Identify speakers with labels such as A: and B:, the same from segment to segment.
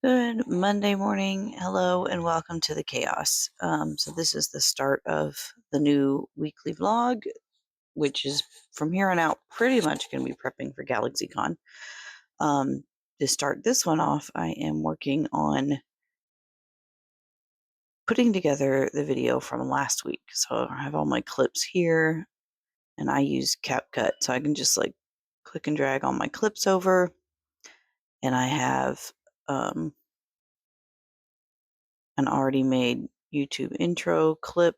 A: Good Monday morning. Hello and welcome to the chaos. So this is the start of the new weekly vlog, which is from here on out pretty much going to be prepping for GalaxyCon. To start this one off, I am working on putting together the video from last week. So I have all my clips here and I use CapCut, so I can just like click and drag all my clips over. And I have an already made YouTube intro clip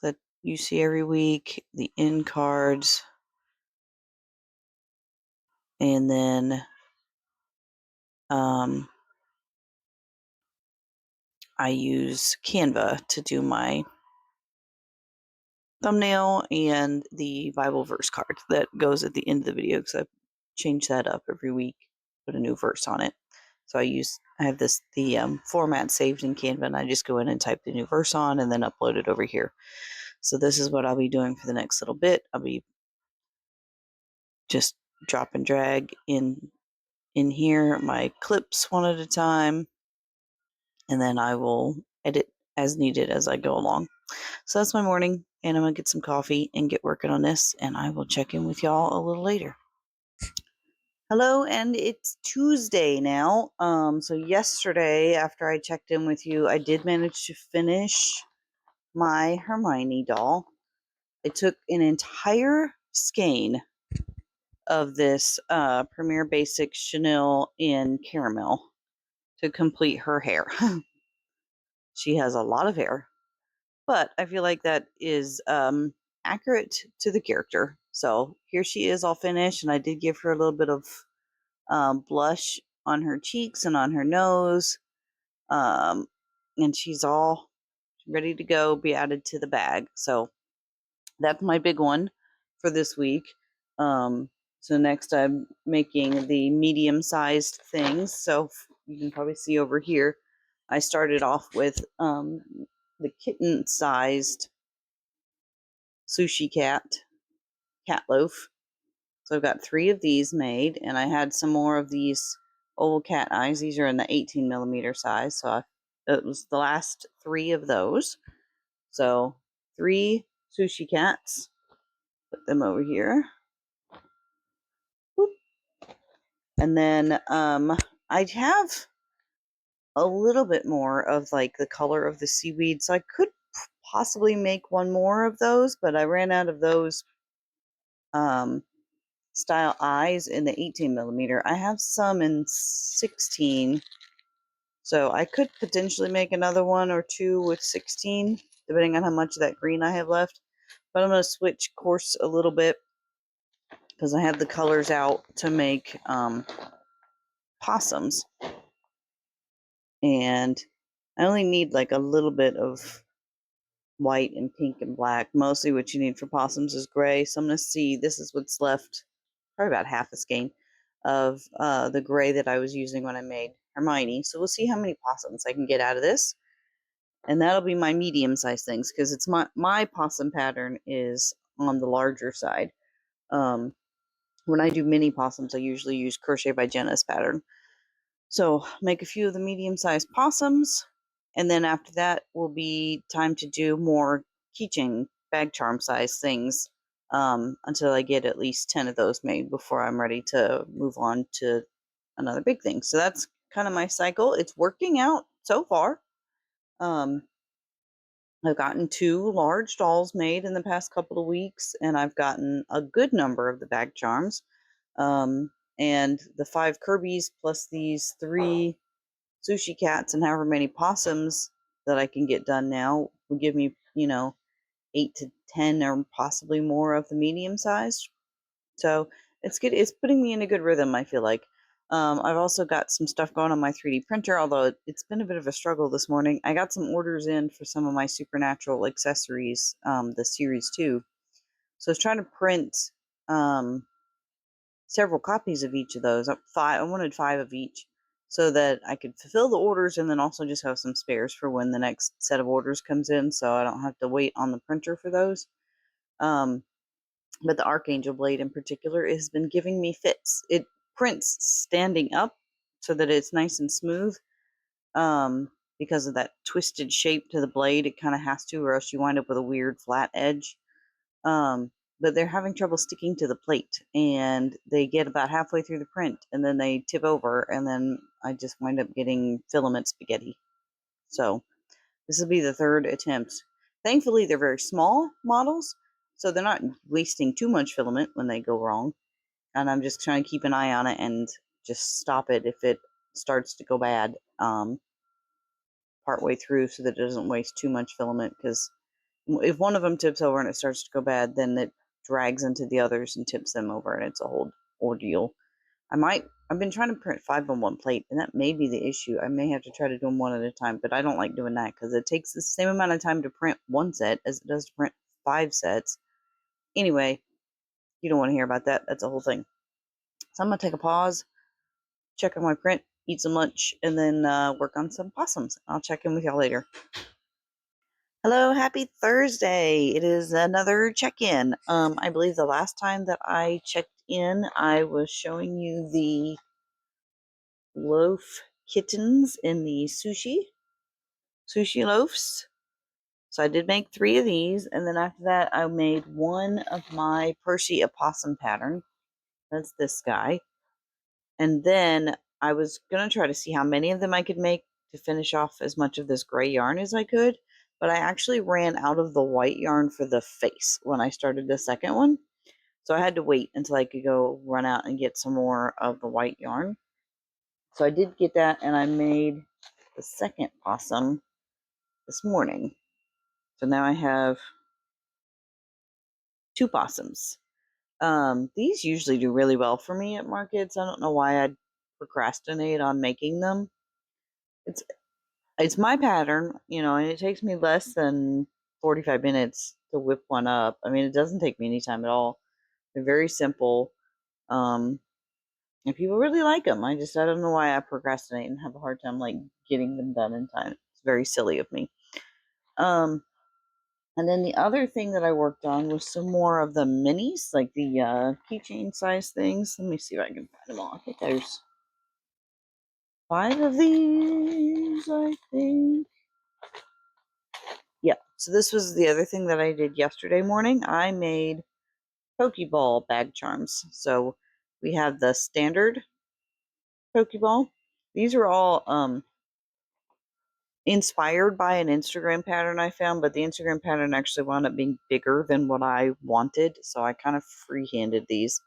A: that you see every week, the end cards, and then I use Canva to do my thumbnail and the Bible verse card that goes at the end of the video because I change that up every week, put a new verse on it. So I have the format saved in Canva, and I just go in and type the new verse on and then upload it over here. So this is what I'll be doing for the next little bit. I'll be just drop and drag in here my clips one at a time, and then I will edit as needed as I go along. So that's my morning, and I'm gonna get some coffee and get working on this, and I will check in with y'all a little later. Hello, and it's Tuesday now. So yesterday after I checked in with you, I did manage to finish my Hermione doll. It took an entire skein of this Premier Basics Chanel in caramel to complete her hair. She has a lot of hair, but I feel like that is accurate to the character. So here she is all finished, and I did give her a little bit of blush on her cheeks and on her nose, and she's all ready to go, be added to the bag. So that's my big one for this week. So next I'm making the medium-sized things. So you can probably see over here, I started off with the kitten-sized sushi cat loaf. So I've got 3 of these made, and I had some more of these oval cat eyes. These are in the 18 millimeter size, so it was the last 3 of those. So 3 sushi cats. Put them over here. Whoop. And then I have a little bit more of like the color of the seaweed, so I could possibly make one more of those, but I ran out of those style eyes in the 18 millimeter. I have some in 16, so I could potentially make another one or two with 16, depending on how much of that green I have left. But I'm going to switch course a little bit because I have the colors out to make possums. And I only need like a little bit of white and pink and black. Mostly what you need for possums is gray. So I'm going to see, this is what's left, probably about half a skein of the gray that I was using when I made Hermione. So we'll see how many possums I can get out of this. And that'll be my medium-sized things, because it's my possum pattern is on the larger side. When I do mini possums, I usually use Crochet by Jenna's pattern. So make a few of the medium-sized possums, and then after that will be time to do more keychain bag charm size things until I get at least 10 of those made before I'm ready to move on to another big thing. So that's kind of my cycle. It's working out so far. I've gotten 2 large dolls made in the past couple of weeks, and I've gotten a good number of the bag charms. And the 5 Kirby's plus these 3 sushi cats and however many possums that I can get done now will give me, 8 to 10 or possibly more of the medium sized. So it's good. It's putting me in a good rhythm, I feel like. I've also got some stuff going on my 3D printer, although it's been a bit of a struggle this morning. I got some orders in for some of my Supernatural accessories, the Series 2. So I was trying to print several copies of each of those. I wanted 5 of each so that I could fulfill the orders and then also just have some spares for when the next set of orders comes in, so I don't have to wait on the printer for those. But the Archangel blade in particular has been giving me fits. It prints standing up so that it's nice and smooth, because of that twisted shape to the blade. It kind of has to, or else you wind up with a weird flat edge. But they're having trouble sticking to the plate, and they get about halfway through the print, and then they tip over, and then I just wind up getting filament spaghetti. So this will be the third attempt. Thankfully, they're very small models, so they're not wasting too much filament when they go wrong. And I'm just trying to keep an eye on it and just stop it if it starts to go bad partway through, so that it doesn't waste too much filament. Because if one of them tips over and it starts to go bad, then it drags into the others and tips them over, and it's a whole ordeal. I've been trying to print 5 on one plate, and that may be the issue. I may have to try to do them one at a time, but I don't like doing that because it takes the same amount of time to print one set as it does to print 5 sets. Anyway, you don't want to hear about that. That's a whole thing. So I'm going to take a pause, check on my print, eat some lunch, and then work on some possums. I'll check in with y'all later. Hello, happy Thursday. It is another check-in. I believe the last time that I checked in, I was showing you the loaf kittens in the sushi loaves. So I did make 3 of these, and then after that I made one of my Percy opossum pattern. That's this guy. And then I was going to try to see how many of them I could make to finish off as much of this gray yarn as I could, but I actually ran out of the white yarn for the face when I started the second one. So I had to wait until I could go run out and get some more of the white yarn. So I did get that, and I made the second possum this morning. So now I have 2 possums. These usually do really well for me at markets. I don't know why I'd procrastinate on making them. It's my pattern, and it takes me less than 45 minutes to whip one up. I mean, it doesn't take me any time at all. They're very simple. And people really like them. I don't know why I procrastinate and have a hard time getting them done in time. It's very silly of me. And then the other thing that I worked on was some more of the minis, like the keychain size things. Let me see if I can find them all. I think there's 5 of these, I think. Yeah, so this was the other thing that I did yesterday morning. I made Pokeball bag charms. So we have the standard Pokeball. These are all inspired by an Instagram pattern I found, but the Instagram pattern actually wound up being bigger than what I wanted, so I kind of freehanded these.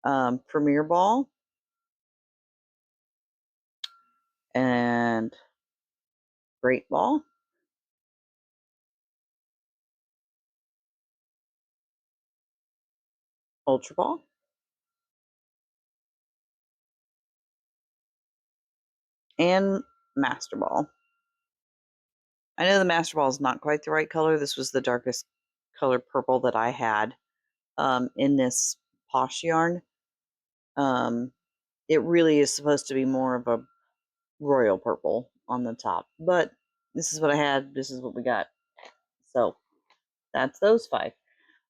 A: Premier Ball and Great Ball. Ultra Ball. And Master Ball. I know the Master Ball is not quite the right color. This was the darkest color purple that I had in this Posh yarn. It really is supposed to be more of a royal purple on the top, but this is what I had. This is what we got. So that's those 5.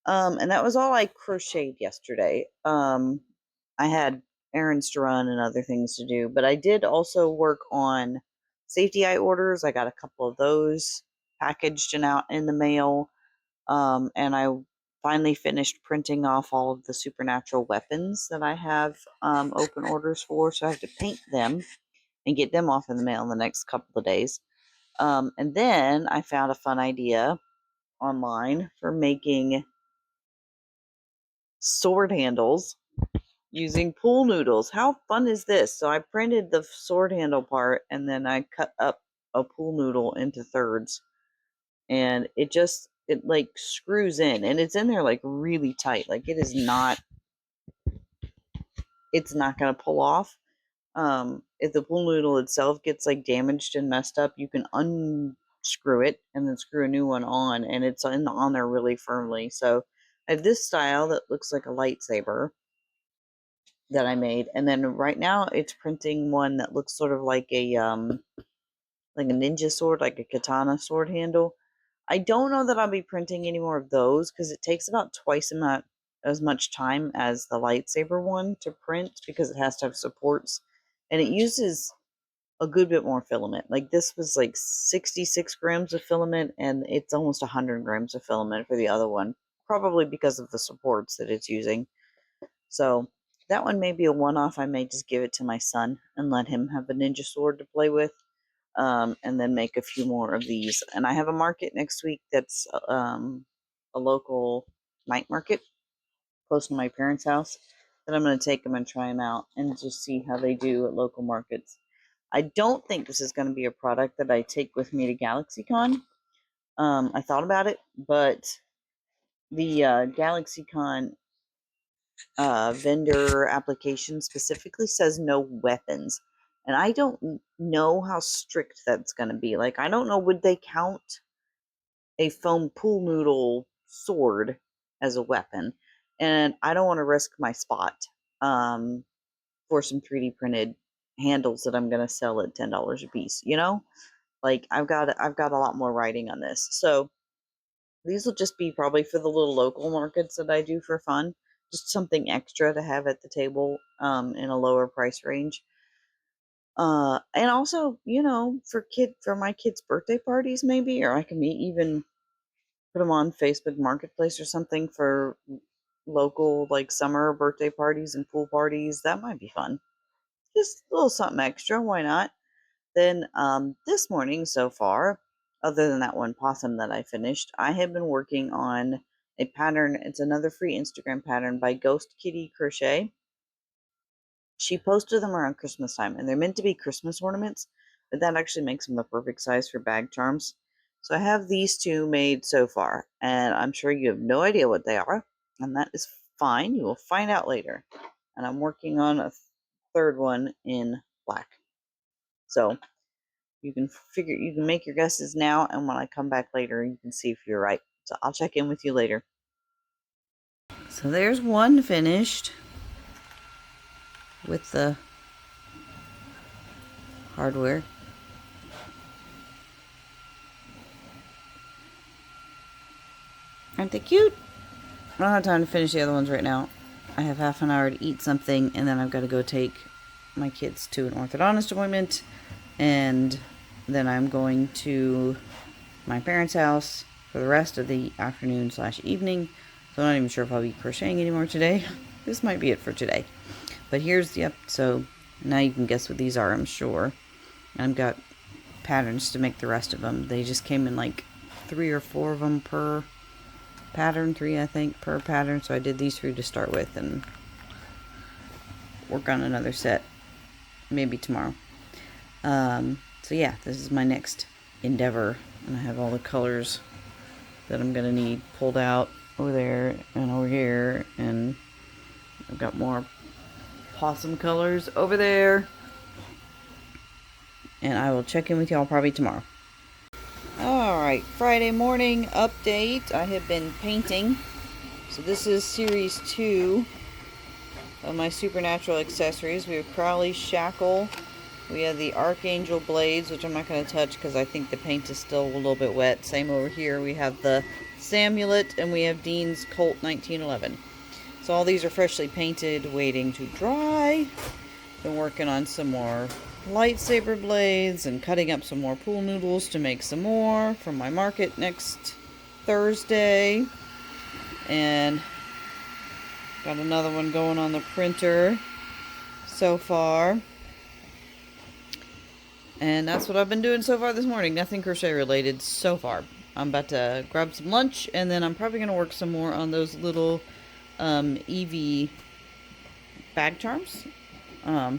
A: And that was all I crocheted yesterday. I had errands to run and other things to do, but I did also work on safety eye orders. I got a couple of those packaged and out in the mail. And I finally finished printing off all of the supernatural weapons that I have open orders for. So I have to paint them and get them off in the mail in the next couple of days. And then I found a fun idea online for making sword handles using pool noodles. How fun is this? So I printed the sword handle part, and then I cut up a pool noodle into thirds, and it screws in, and it's in there really tight. It's not going to pull off. If the pool noodle itself gets damaged and messed up, you can unscrew it and then screw a new one on, and it's on there really firmly. So I have this style that looks like a lightsaber that I made, and then right now it's printing one that looks sort of like a ninja sword, like a katana sword handle. I don't know that I'll be printing any more of those because it takes about twice as much time as the lightsaber one to print because it has to have supports, and it uses a good bit more filament. Like this was like 66 grams of filament, and it's almost 100 grams of filament for the other one, probably because of the supports that it's using. So that one may be a one-off. I may just give it to my son and let him have a ninja sword to play with, and then make a few more of these. And I have a market next week that's a local night market close to my parents' house that I'm going to take them and try them out and just see how they do at local markets. I don't think this is going to be a product that I take with me to GalaxyCon. I thought about it, but the GalaxyCon vendor application specifically says no weapons. And I don't know how strict that's going to be. Like, I don't know, would they count a foam pool noodle sword as a weapon? And I don't want to risk my spot for some 3D printed handles that I'm going to sell at $10 a piece, you know? Like, I've got a lot more writing on this. So these will just be probably for the little local markets that I do for fun. Just something extra to have at the table in a lower price range. And also, you know, for my kids' birthday parties, maybe, or I can even put them on Facebook Marketplace or something for local like summer birthday parties and pool parties. That might be fun. Just a little something extra. Why not? Then this morning so far, other than that one possum that I finished, I have been working on a pattern. It's another free Instagram pattern by Ghost Kitty Crochet. She posted them around Christmas time, and they're meant to be Christmas ornaments, but that actually makes them the perfect size for bag charms. So I have these two made so far, and I'm sure you have no idea what they are, and that is fine. You will find out later. And I'm working on a third one in black. So you can make your guesses now, and when I come back later, you can see if you're right. So I'll check in with you later. So there's one finished with the hardware. Aren't they cute? I don't have time to finish the other ones right now. I have half an hour to eat something, and then I've got to go take my kids to an orthodontist appointment, and then I'm going to my parents' house for the rest of the afternoon/evening. So I'm not even sure if I'll be crocheting anymore today. This might be it for today. But here's so now you can guess what these are, I'm sure. I've got patterns to make the rest of them. They just came in like 3 or 4 of them per pattern, 3 I think per pattern. So I did these 3 to start with and work on another set maybe tomorrow. So yeah, this is my next endeavor, and I have all the colors that I'm gonna need pulled out over there and over here, and I've got more possum colors over there, and I will check in with y'all probably tomorrow. Alright, Friday morning update. I have been painting. So this is series 2 of my supernatural accessories. We have Crowley's shackle. We have the Archangel blades, which I'm not going to touch because I think the paint is still a little bit wet. Same over here. We have the Samulet, and we have Dean's Colt 1911. So all these are freshly painted, waiting to dry. Been working on some more lightsaber blades and cutting up some more pool noodles to make some more for my market next Thursday. And got another one going on the printer so far. And that's what I've been doing so far this morning. Nothing crochet related so far. I'm about to grab some lunch, and then I'm probably going to work some more on those little Eevee bag charms.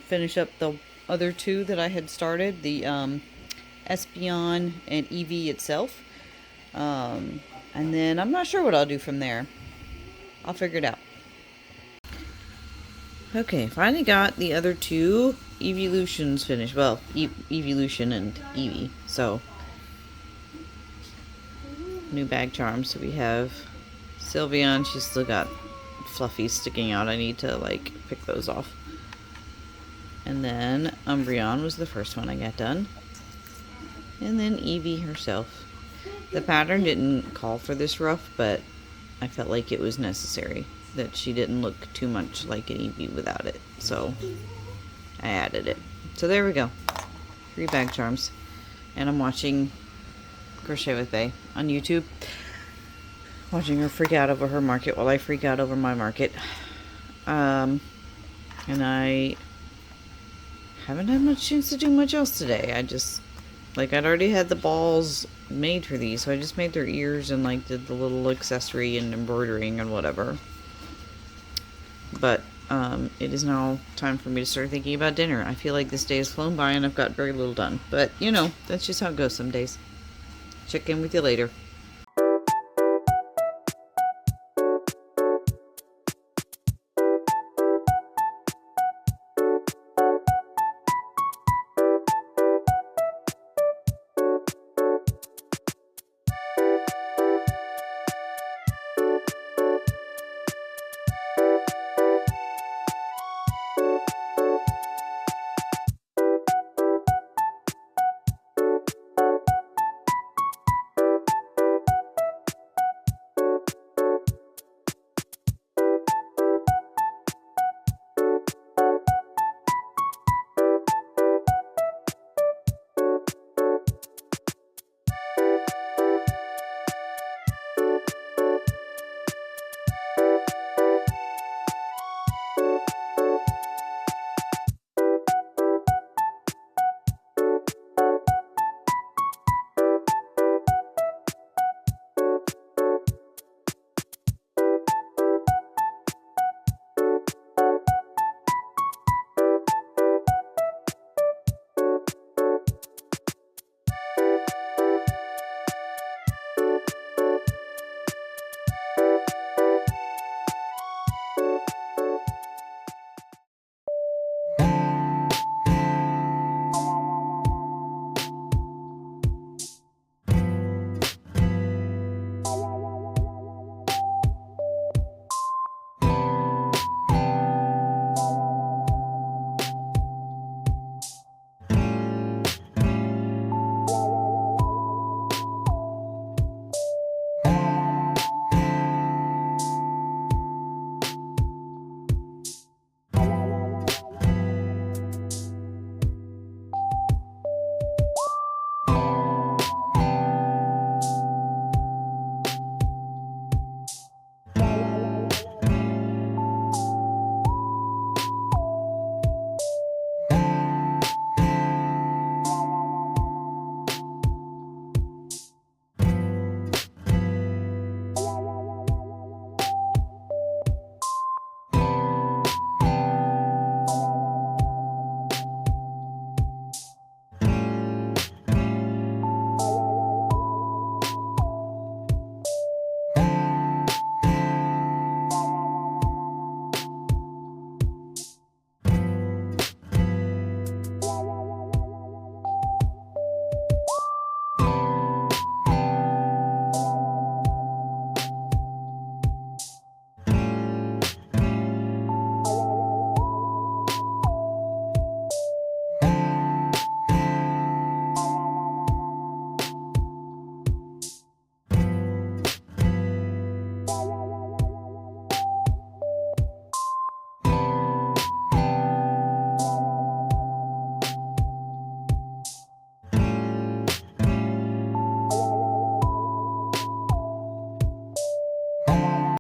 A: Finish up the other 2 that I had started, the Espion and Eevee itself. And then I'm not sure what I'll do from there. I'll figure it out. Okay, finally got the other 2 Eeveelutions finished. Well, Eeveelution and Eevee. So, new bag charms. So we have Sylveon. She's still got fluffies sticking out. I need to, like, pick those off. And then Umbreon was the first one I got done. And then Eevee herself. The pattern didn't call for this ruff, but I felt like it was necessary. That she didn't look too much like an Eevee without it. So I added it. So there we go. 3 bag charms. And I'm watching Crochet with Bae on YouTube. Watching her freak out over her market while I freak out over my market. And I haven't had much chance to do much else today. I just, like, I'd already had the balls made for these, so I just made their ears and, like, did the little accessory and embroidering and whatever. But, it is now time for me to start thinking about dinner. I feel like this day has flown by and I've got very little done. But, you know, that's just how it goes some days. Check in with you later.